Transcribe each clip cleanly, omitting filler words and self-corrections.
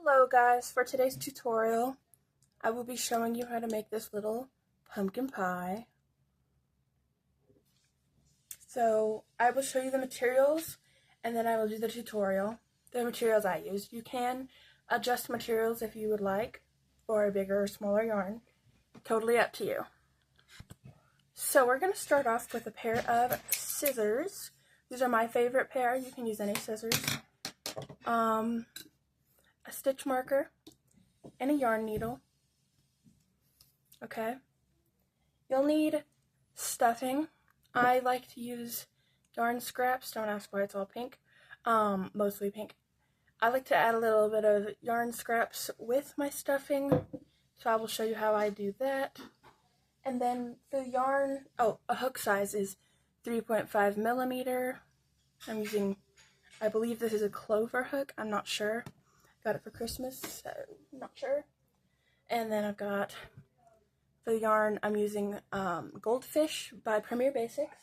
Hello guys, for today's tutorial I will be showing you how to make this little pumpkin pie. So I will show you the materials and then I will do the tutorial. The materials I used. You can adjust materials if you would like for a bigger or smaller yarn. Totally up to you. So we're going to start off with a pair of scissors. These are my favorite pair. You can use any scissors. A stitch marker and a yarn needle. Okay. You'll need stuffing. I like to use yarn scraps. Don't ask why it's all pink. Mostly pink. I like to add a little bit of yarn scraps with my stuffing. So I will show you how I do that. And then the yarn, a hook size is 3.5 millimeter. I'm using, I believe this is a clover hook. I'm not sure. Got it for Christmas, so I'm not sure. And then I've got the yarn, I'm using Goldfish by Premier Basics.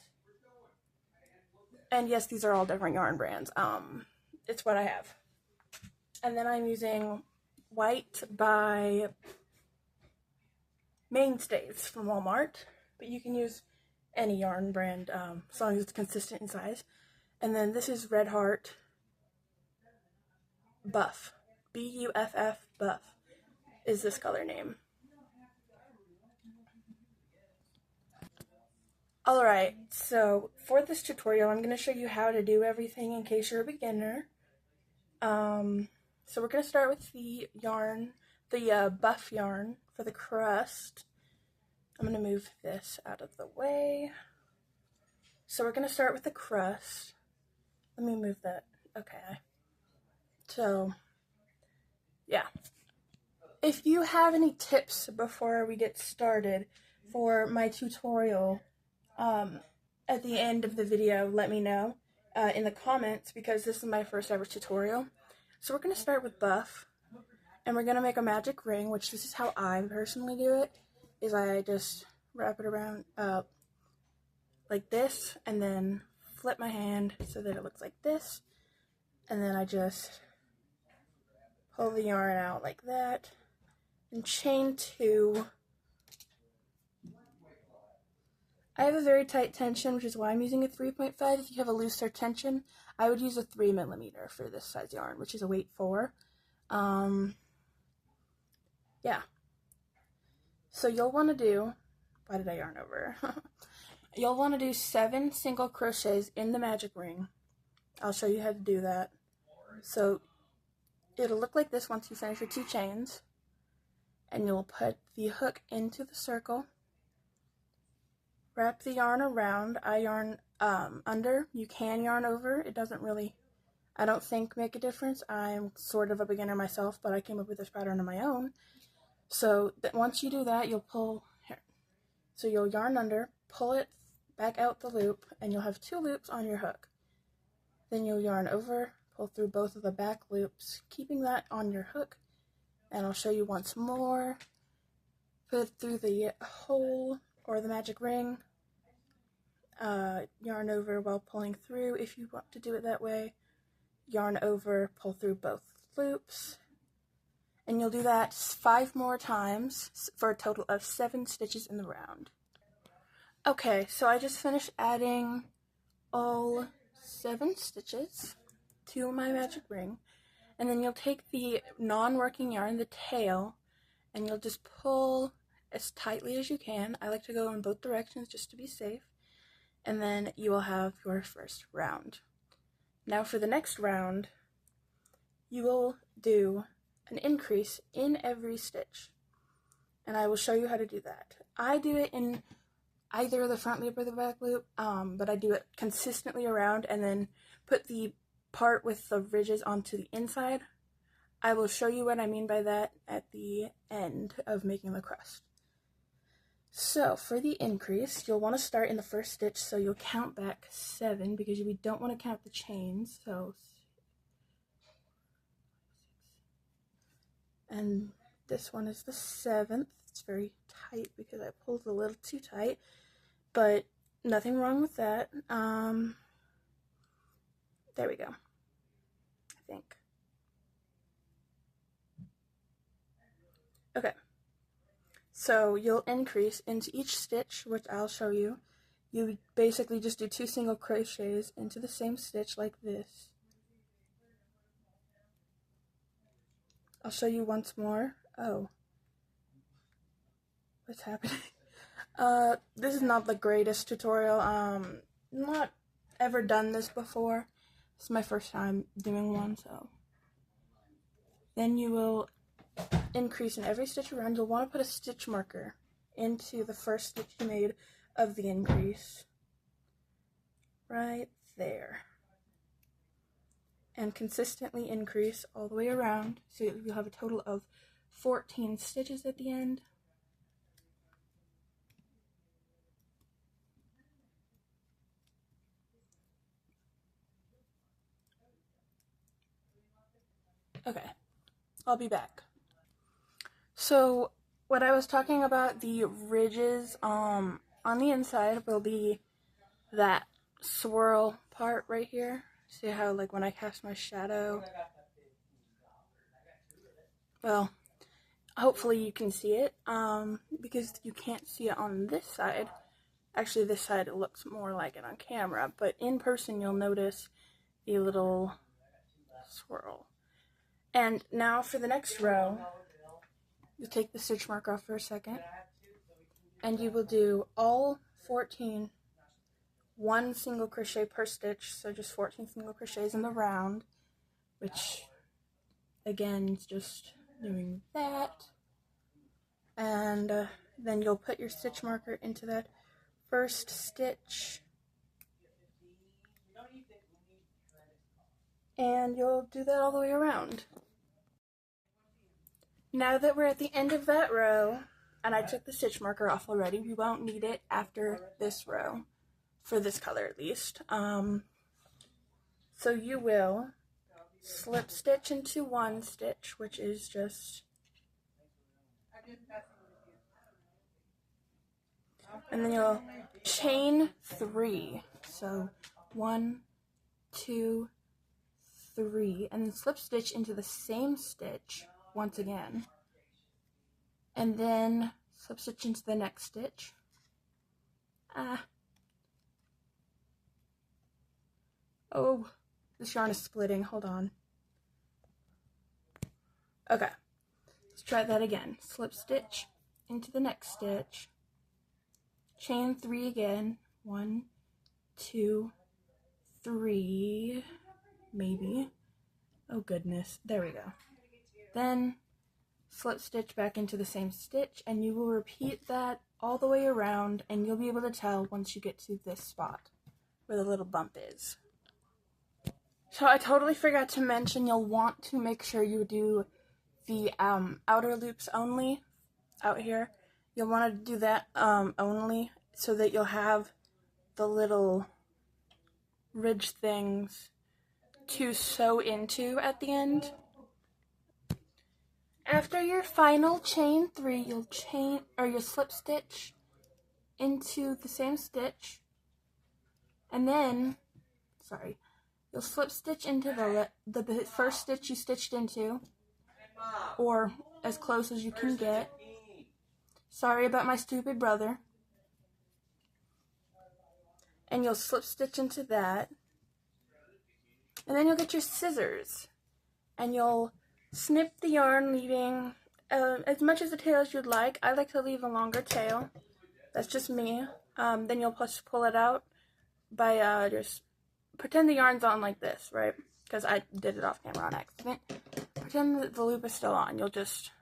And yes, these are all different yarn brands. It's what I have. And then I'm using White by Mainstays from Walmart. But you can use any yarn brand as long as it's consistent in size. And then this is Red Heart Buff. B-U-F-F Buff is this color name. Alright, so for this tutorial, I'm going to show you how to do everything in case you're a beginner. So we're going to start with the yarn, the buff yarn for the crust. I'm going to move this out of the way. So we're going to start with the crust. Let me move that. Okay. So, yeah. If you have any tips before we get started for my tutorial, at the end of the video, let me know in the comments, because this is my first ever tutorial. So we're going to start with buff, and we're going to make a magic ring, which this is how I personally do it, is I just wrap it around like this, and then flip my hand so that it looks like this, and then I just pull the yarn out like that, and chain 2. I have a very tight tension, which is why I'm using a 3.5. If you have a looser tension, I would use a 3 millimeter for this size yarn, which is a weight 4. Yeah. So you'll want to do, why did I yarn over? You'll want to do 7 single crochets in the magic ring. I'll show you how to do that. So it'll look like this once you finish your 2 chains. And you'll put the hook into the circle. Wrap the yarn around. I yarn under. You can yarn over. It doesn't really, I don't think, make a difference. I'm sort of a beginner myself, but I came up with this pattern on my own. So that once you do that, you'll pull here. So you'll yarn under, pull it back out the loop, and you'll have 2 loops on your hook. Then you'll yarn over, pull through both of the back loops, keeping that on your hook. And I'll show you once more. Put it through the hole or the magic ring, yarn over while pulling through if you want to do it that way, yarn over, pull through both loops, and you'll do that 5 more times for a total of 7 stitches in the round. Okay, so I just finished adding all 7 stitches to my magic ring, and then you'll take the non-working yarn, the tail, and you'll just pull as tightly as you can. I like to go in both directions just to be safe. And then you will have your first round. Now for the next round, you will do an increase in every stitch. And I will show you how to do that. I do it in either the front loop or the back loop, but I do it consistently around and then put the part with the ridges onto the inside. I will show you what I mean by that at the end of making the crust. So for the increase, you'll want to start in the first stitch, so you'll count back 7 because we don't want to count the chains. So, and this one is the 7th. It's very tight because I pulled a little too tight, but nothing wrong with that. There we go. I think. Okay, so you'll increase into each stitch, which I'll show you. You basically just do 2 single crochets into the same stitch like this. I'll show you once more. Oh, what's happening? This is not the greatest tutorial. Not ever done this before. This is my first time doing one, so. Then you will increase in every stitch around. You'll want to put a stitch marker into the first stitch you made of the increase. Right there. And consistently increase all the way around, so you'll have a total of 14 stitches at the end. Okay, I'll be back. So what I was talking about, the ridges on the inside will be that swirl part right here. See how, like, when I cast my shadow, well, hopefully you can see it, because you can't see it on this side. Actually, this side it looks more like it on camera, but in person you'll notice the little swirl. And now for the next row, you take the stitch marker off for a second, and you will do all 14 1 single crochet per stitch, so just 14 single crochets in the round, which again is just doing that. And then you'll put your stitch marker into that first stitch, and you'll do that all the way around. Now that we're at the end of that row, and I took the stitch marker off already, we won't need it after this row, for this color at least. So you will slip stitch into 1 stitch, which is just, and then you'll chain 3. So 1, 2, 3, and then slip stitch into the same stitch once again, and then slip stitch into the next stitch. Oh, this yarn is splitting. Hold on. Okay, let's try that again. Slip stitch into the next stitch, chain 3 again. 1, 2, 3, maybe. Oh goodness, there we go. Then slip stitch back into the same stitch, and you will repeat that all the way around, and you'll be able to tell once you get to this spot where the little bump is. So I totally forgot to mention, you'll want to make sure you do the outer loops only out here. You'll want to do that only, so that you'll have the little ridge things to sew into at the end. After your final chain 3, you'll slip stitch into the same stitch, and then, you'll slip stitch into the first stitch you stitched into, or as close as you can get. Sorry about my stupid brother. And you'll slip stitch into that, and then you'll get your scissors, and you'll snip the yarn, leaving as much as the tail as you'd like. I like to leave a longer tail. That's just me. Then you'll just pull it out by just pretend the yarn's on like this, right? Because I did it off camera on accident. Pretend that the loop is still on. You'll just,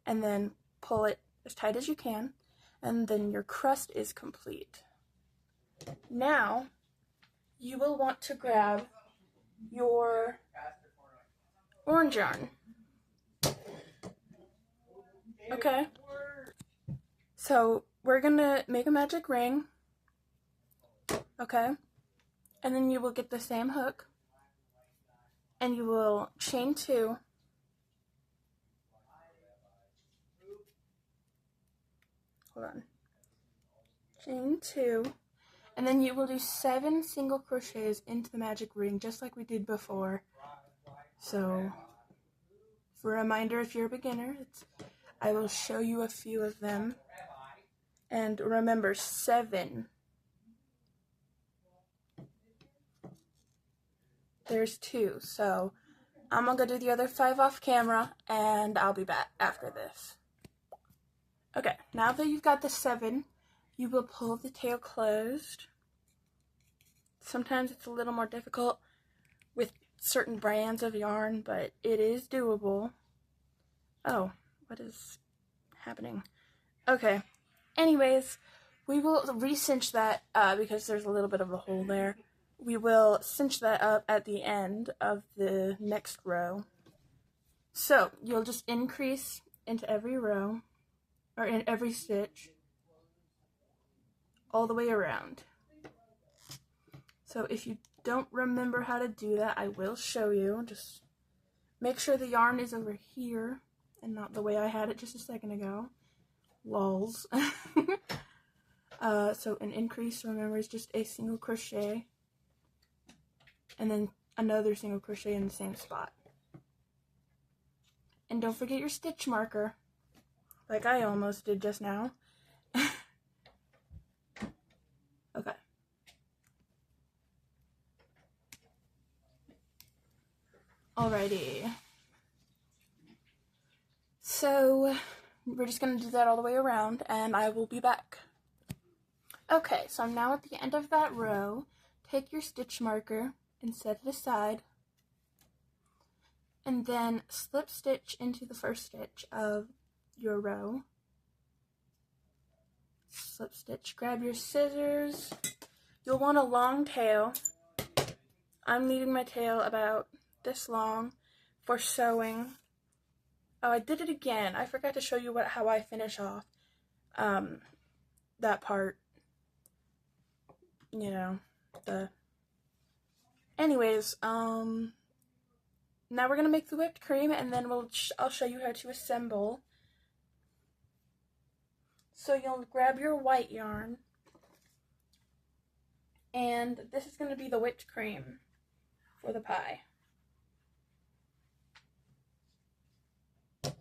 and then pull it as tight as you can, and then your crust is complete. Now, you will want to grab your orange yarn. Okay? So, we're gonna make a magic ring. Okay? And then you will get the same hook, and you will chain 2, hold on, chain 2, and then you will do 7 single crochets into the magic ring, just like we did before. So For a reminder, if you're a beginner, I will show you a few of them. And remember, 7. There's 2, so I'm gonna go do the other 5 off camera, and I'll be back after this. Okay, now that you've got the 7, you will pull the tail closed. Sometimes it's a little more difficult with certain brands of yarn, but it is doable. Oh, what is happening? Okay, anyways, we will re-cinch that because there's a little bit of a hole there. We will cinch that up at the end of the next row. So you'll just increase into every row, or in every stitch, all the way around. So if you don't remember how to do that, I will show you. Just make sure the yarn is over here and not the way I had it just a second ago. Lols. So an increase, remember, is just a single crochet and then another single crochet in the same spot. And don't forget your stitch marker, like I almost did just now. Okay. Alrighty. So we're just going to do that all the way around, and I will be back. Okay, so I'm now at the end of that row. Take your stitch marker and set it aside, and then slip stitch into the first stitch of your row. Slip stitch, grab your scissors. You'll want a long tail. I'm leaving my tail about this long for sewing. Oh, I did it again. I forgot to show you how I finish off that part. You know, anyways, now we're gonna make the whipped cream, and then I'll show you how to assemble. So you'll grab your white yarn, and this is gonna be the whipped cream for the pie. Okay,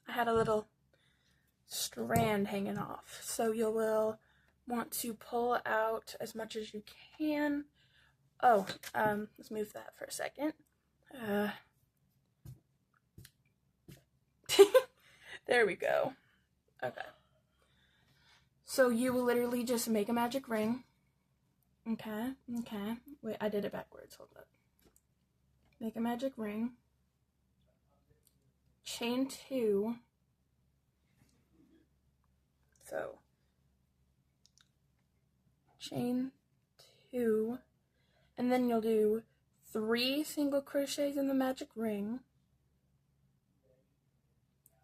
I had a little strand hanging off, so you will want to pull out as much as you can. Oh, let's move that for a second. There we go. Okay. So you will literally just make a magic ring. Okay. Wait, I did it backwards. Hold up. Make a magic ring. Chain 2. So, chain 2. And then you'll do 3 single crochets in the magic ring.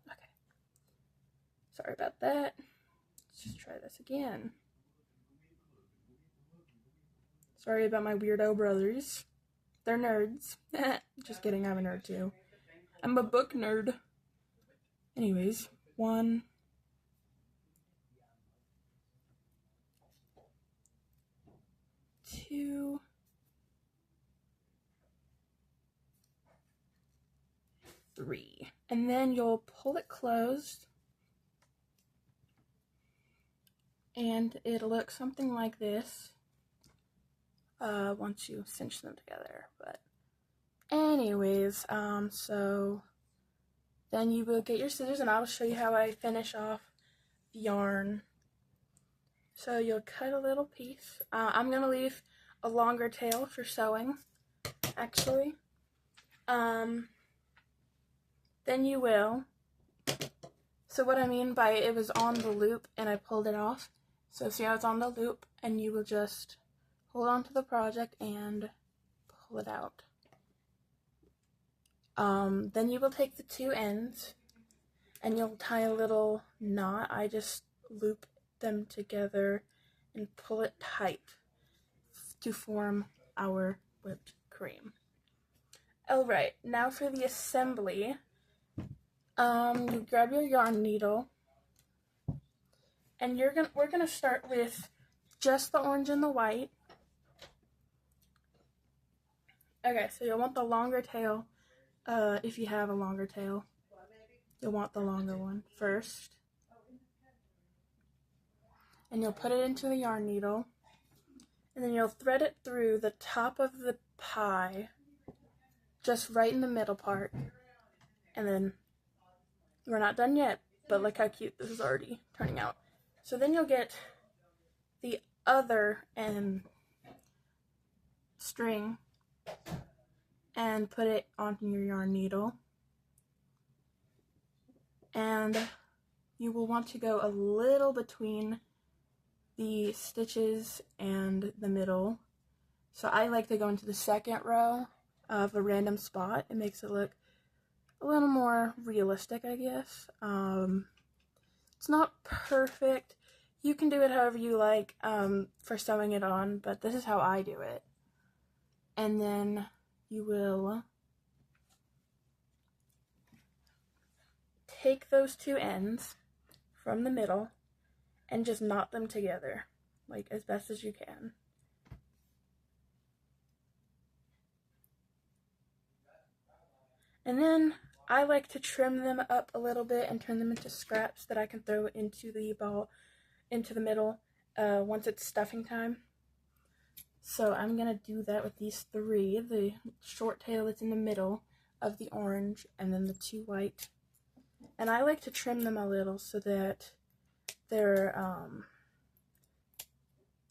Okay. Sorry about that. Let's just try this again. Sorry about my weirdo brothers. They're nerds. Just kidding, I'm a nerd too. I'm a book nerd. Anyways, 1, 2, 3. And then you'll pull it closed, and it'll look something like this once you cinch them together. But anyways, so then you will get your scissors, and I'll show you how I finish off the yarn. So you'll cut a little piece. I'm gonna leave a longer tail for sewing, actually. Then you will, so what I mean by it was on the loop and I pulled it off. So see how it's on the loop, and you will just hold on to the project and pull it out. Then you will take the 2 ends and you'll tie a little knot. I just loop them together and pull it tight to form our whipped cream. Alright, now for the assembly. You grab your yarn needle, and we're gonna start with just the orange and the white. Okay, so you'll want the longer tail. If you have a longer tail, you'll want the longer one first. And you'll put it into the yarn needle. And then you'll thread it through the top of the pie, just right in the middle part. And then we're not done yet, but look how cute this is already turning out. So then you'll get the other string and put it onto your yarn needle. And you will want to go a little between the stitches and the middle. So I like to go into the second row of a random spot. It makes it look a little more realistic, I guess. It's not perfect. You can do it however you like for sewing it on, but this is how I do it. And then you will take those two ends from the middle and just knot them together, like as best as you can. And then I like to trim them up a little bit and turn them into scraps that I can throw into the ball, into the middle once it's stuffing time. So I'm gonna do that with these three, the short tail that's in the middle of the orange, and then the two white. And I like to trim them a little so that they're,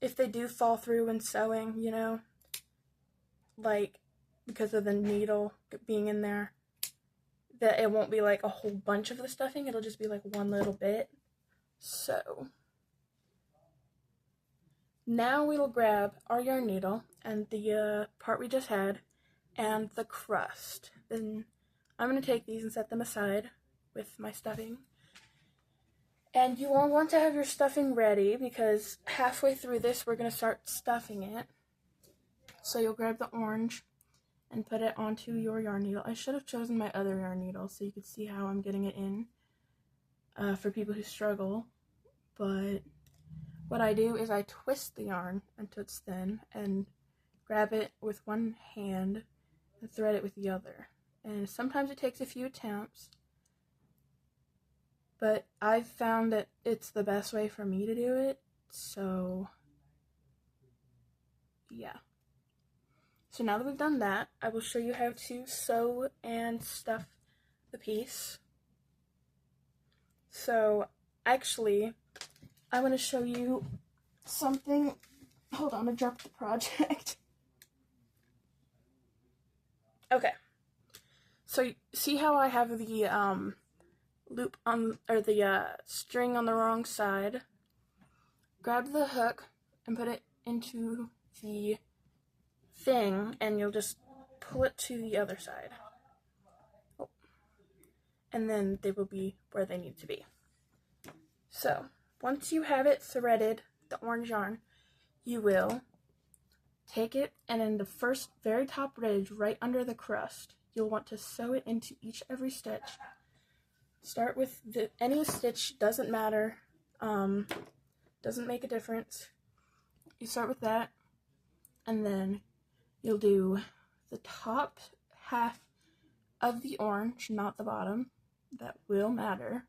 if they do fall through when sewing, you know, like because of the needle being in there, that it won't be like a whole bunch of the stuffing, it'll just be like one little bit. So now we will grab our yarn needle and the part we just had and the crust. Then I'm going to take these and set them aside with my stuffing. And you will want to have your stuffing ready because halfway through this we're going to start stuffing it. So you'll grab the orange and put it onto your yarn needle. I should have chosen my other yarn needle so you could see how I'm getting it in for people who struggle. But what I do is I twist the yarn until it's thin and grab it with one hand and thread it with the other. And sometimes it takes a few attempts, but I've found that it's the best way for me to do it, so yeah. So now that we've done that, I will show you how to sew and stuff the piece. So actually, I want to show you something. Hold on, I dropped the project. Okay. So see how I have the loop on, or the string on the wrong side? Grab the hook and put it into the thing, and you'll just pull it to the other side. Oh. And then they will be where they need to be. So once you have it threaded, the orange yarn, you will take it, and in the first very top ridge right under the crust, you'll want to sew it into every stitch. Start with any stitch, doesn't matter, doesn't make a difference. You start with that, and then you'll do the top half of the orange, not the bottom. That will matter.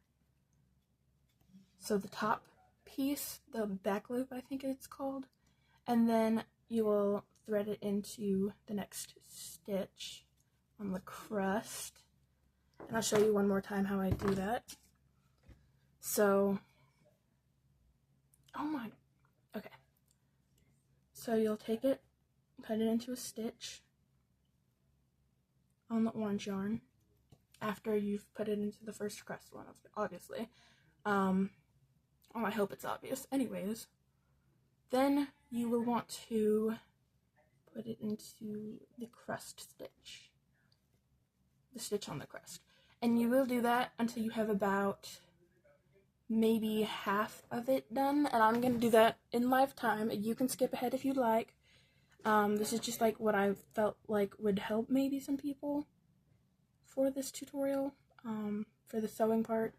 So the top piece, the back loop I think it's called, and then you will thread it into the next stitch on the crust. And I'll show you one more time how I do that. So, okay. So you'll take it, put it into a stitch on the orange yarn after you've put it into the first crust one, obviously. I hope it's obvious. Anyways, then you will want to put it into the crust stitch, the stitch on the crust. And you will do that until you have about maybe half of it done, and I'm going to do that in live time. You can skip ahead if you'd like. This is just like what I felt like would help maybe some people for this tutorial, for the sewing part.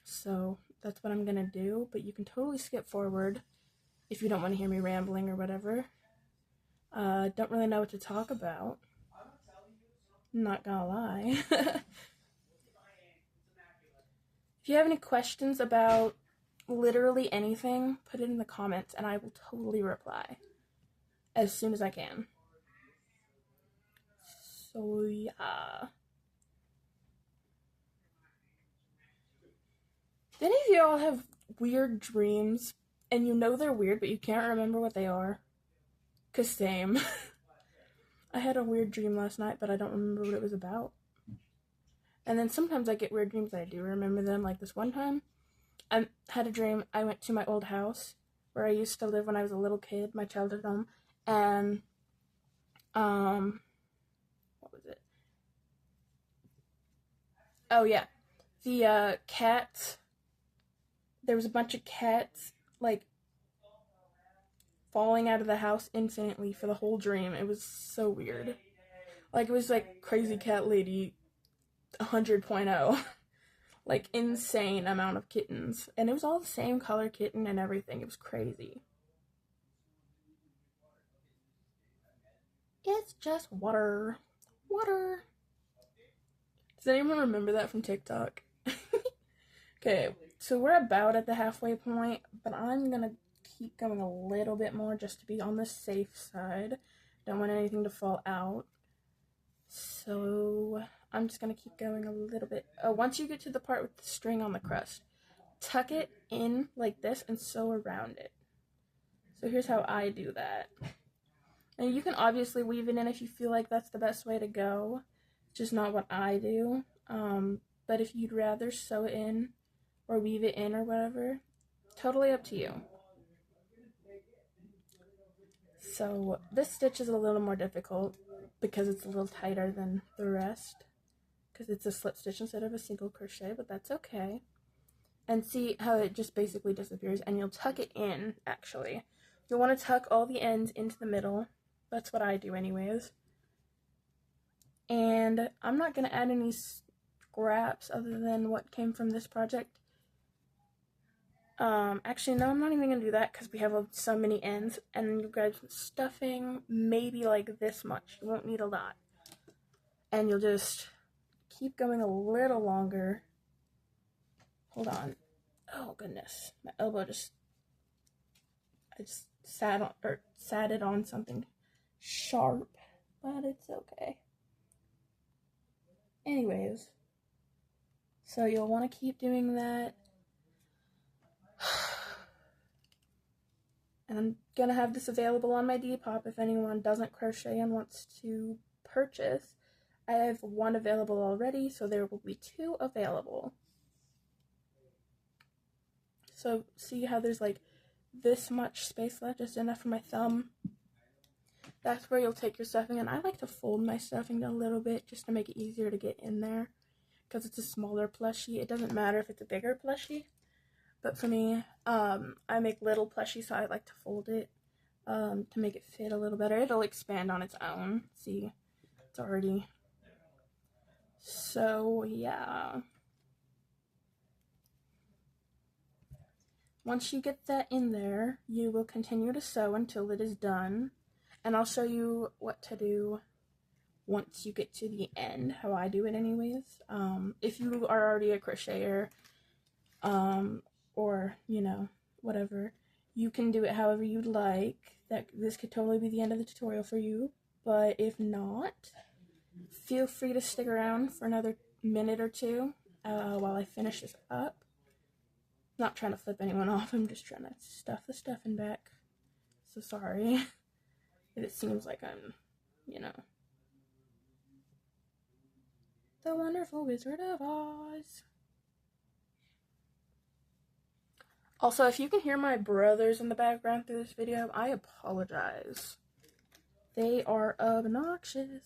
So that's what I'm going to do, but you can totally skip forward if you don't want to hear me rambling or whatever. Don't really know what to talk about. I'm not gonna lie. If you have any questions about literally anything, put it in the comments and I will totally reply as soon as I can. So yeah. Do any of you all have weird dreams and you know they're weird but you can't remember what they are? 'Cause same. I had a weird dream last night but I don't remember what it was about. And then sometimes I get weird dreams that I do remember them. Like this one time, I had a dream I went to my old house where I used to live when I was a little kid, my childhood home, and what was it? Oh yeah, the cats. There was a bunch of cats like falling out of the house infinitely for the whole dream. It was so weird. Like it was like Crazy Cat Lady 100.0. Like insane amount of kittens, and it was all the same color kitten and everything. It was crazy. It's just water. Does anyone remember that from TikTok? Okay, so we're about at the halfway point, but I'm gonna keep going a little bit more just to be on the safe side. Don't want anything to fall out. So I'm just gonna keep going a little bit. Oh, once you get to the part with the string on the crust, tuck it in like this and sew around it. So here's how I do that. And you can obviously weave it in if you feel like that's the best way to go. It's just not what I do. But if you'd rather sew it in or weave it in or whatever, totally up to you. So this stitch is a little more difficult because it's a little tighter than the rest, because it's a slip stitch instead of a single crochet, but that's okay. And see how it just basically disappears, and you'll tuck it in, actually. You'll want to tuck all the ends into the middle. That's what I do anyways. And I'm not going to add any scraps other than what came from this project. Actually, no, I'm not even going to do that because we have so many ends. And then you grab some stuffing, maybe like this much. You won't need a lot. And you'll just keep going a little longer. Hold on. Oh, goodness. My elbow I just sat it on something sharp, but it's okay. Anyways, so you'll want to keep doing that. And I'm going to have this available on my Depop if anyone doesn't crochet and wants to purchase. I have one available already, so there will be 2 available. So see how there's like this much space left, just enough for my thumb. That's where you'll take your stuffing, and I like to fold my stuffing a little bit just to make it easier to get in there because it's a smaller plushie. It doesn't matter if it's a bigger plushie. But for me, I make little plushies, so I like to fold it to make it fit a little better. It'll expand on its own. See, it's already. So, yeah. Once you get that in there, you will continue to sew until it is done. And I'll show you what to do once you get to the end, how I do it anyways. If you are already a crocheter, or, you know, whatever, you can do it however you'd like. This could totally be the end of the tutorial for you, but if not, feel free to stick around for another minute or two while I finish this up. Not trying to flip anyone off, I'm just trying to stuff the stuffing back. So sorry if it seems like I'm, you know, the wonderful Wizard of Oz. Also, if you can hear my brothers in the background through this video, I apologize. They are obnoxious.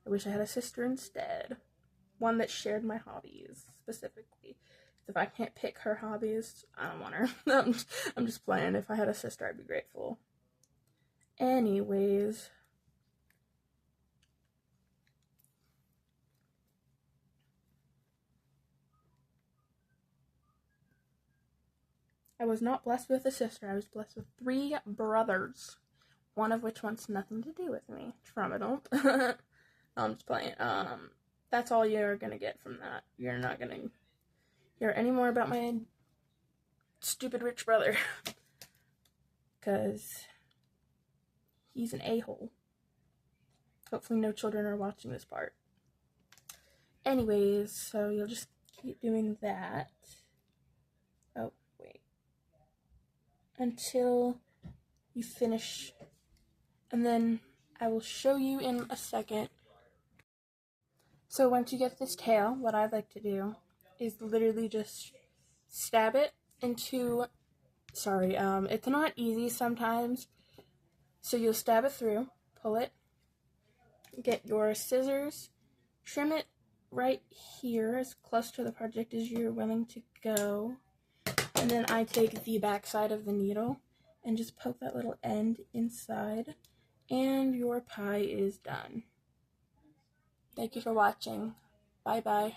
I wish I had a sister instead. One that shared my hobbies, specifically. If I can't pick her hobbies, I don't want her. I'm just playing. If I had a sister, I'd be grateful. Anyways. I was not blessed with a sister. I was blessed with 3 brothers. one of which wants nothing to do with me. Trauma dump. No, I'm just playing. That's all you're gonna get from that. You're not gonna hear any more about my stupid rich brother. Because he's an a-hole. Hopefully no children are watching this part. Anyways, so you'll just keep doing that. Oh, wait. Until you finish. And then I will show you in a second. So once you get this tail, what I like to do is literally just stab it into, it's not easy sometimes. So you'll stab it through, pull it, get your scissors, trim it right here as close to the project as you're willing to go. And then I take the back side of the needle and just poke that little end inside, and your pie is done. Thank you for watching. Bye bye.